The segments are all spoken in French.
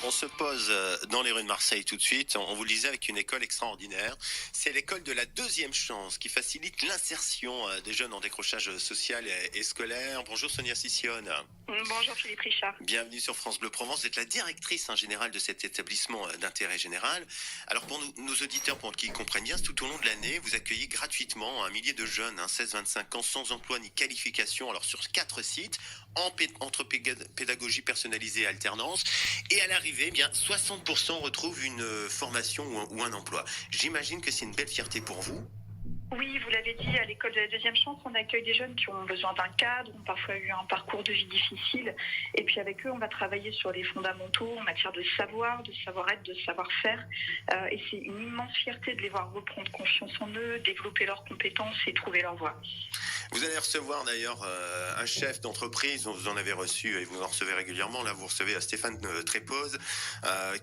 On se pose dans les rues de Marseille tout de suite. On vous le disait avec une école extraordinaire. C'est l'école de la deuxième chance qui facilite l'insertion des jeunes en décrochage social et scolaire. Bonjour Sonia Sissione. Bonjour Philippe Richard. Bienvenue sur France Bleu Provence. Vous êtes la directrice générale de cet établissement d'intérêt général. Alors pour nos auditeurs, pour qu'ils comprennent bien, tout au long de l'année, vous accueillez gratuitement un millier de jeunes, 16-25 ans, sans emploi ni qualification, alors sur 4 sites, entre pédagogie personnalisée et alternance. Et à l'arrivée, 60% retrouvent une formation ou un emploi. J'imagine que c'est une belle fierté pour vous. Oui, vous l'avez dit, à l'école de la deuxième chance, on accueille des jeunes qui ont besoin d'un cadre, ont parfois eu un parcours de vie difficile. Et puis avec eux, on va travailler sur les fondamentaux en matière de savoir, de savoir-être, de savoir-faire. Et c'est une immense fierté de les voir reprendre confiance en eux, développer leurs compétences et trouver leur voie. Vous allez recevoir d'ailleurs un chef d'entreprise dont vous en avez reçu et vous en recevez régulièrement. Là, vous recevez Stéphane Trépose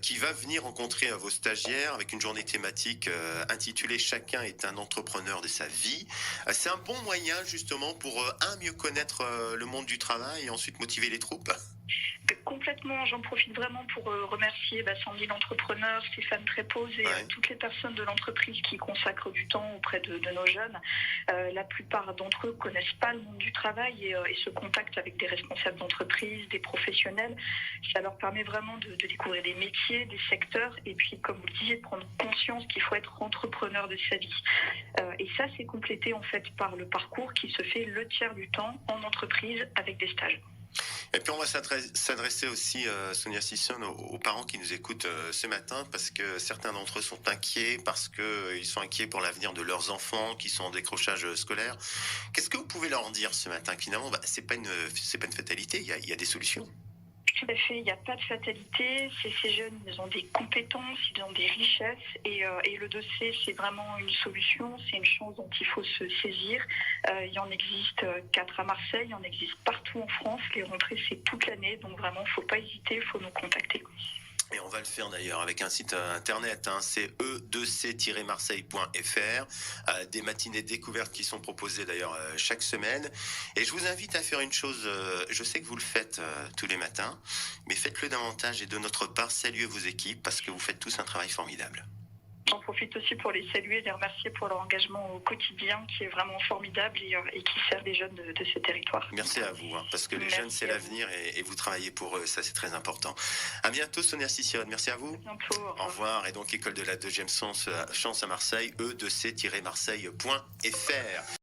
qui va venir rencontrer vos stagiaires avec une journée thématique intitulée « Chacun est un entrepreneur de sa vie ». C'est un bon moyen justement pour mieux connaître le monde du travail et ensuite motiver les troupes. Complètement, j'en profite vraiment pour remercier Sandrine Entrepreneur, Stéphane Trépose et toutes les personnes de l'entreprise qui consacrent du temps auprès de nos jeunes. La plupart d'entre eux connaissent pas le monde du travail et se contactent avec des responsables d'entreprise, des professionnels. Ça leur permet vraiment de découvrir des métiers, des secteurs et puis, comme vous le disiez, de prendre conscience qu'il faut être entrepreneur de sa vie. Et ça, c'est complété en fait par le parcours qui se fait le tiers du temps en entreprise avec des stages. Et puis on va s'adresser aussi, Sonia Sissione, aux parents qui nous écoutent ce matin, parce que certains d'entre eux sont inquiets, parce qu'ils sont inquiets pour l'avenir de leurs enfants qui sont en décrochage scolaire. Qu'est-ce que vous pouvez leur dire ce matin? Finalement, c'est pas une fatalité, il y a des solutions. Tout à fait, il n'y a pas de fatalité. Ces jeunes, ils ont des compétences, ils ont des richesses et le dossier, c'est vraiment une solution, c'est une chance dont il faut se saisir. Il y en existe 4 à Marseille, il y en existe partout en France. Les rentrées, c'est toute l'année, donc vraiment, il ne faut pas hésiter, il faut nous contacter. Et on va le faire d'ailleurs avec un site internet, c'est e2c-marseille.fr, des matinées découvertes qui sont proposées d'ailleurs chaque semaine. Et je vous invite à faire une chose, je sais que vous le faites tous les matins, mais faites-le davantage et de notre part, saluez vos équipes parce que vous faites tous un travail formidable. J'en profite aussi pour les saluer, les remercier pour leur engagement au quotidien qui est vraiment formidable et qui sert les jeunes de ce territoire. Merci à vous, parce que les jeunes, c'est l'avenir et vous travaillez pour eux, ça c'est très important. À bientôt Sonia Sissione, merci à vous. À bientôt. Au revoir. Et donc école de la deuxième chance à Marseille, e2c-marseille.fr.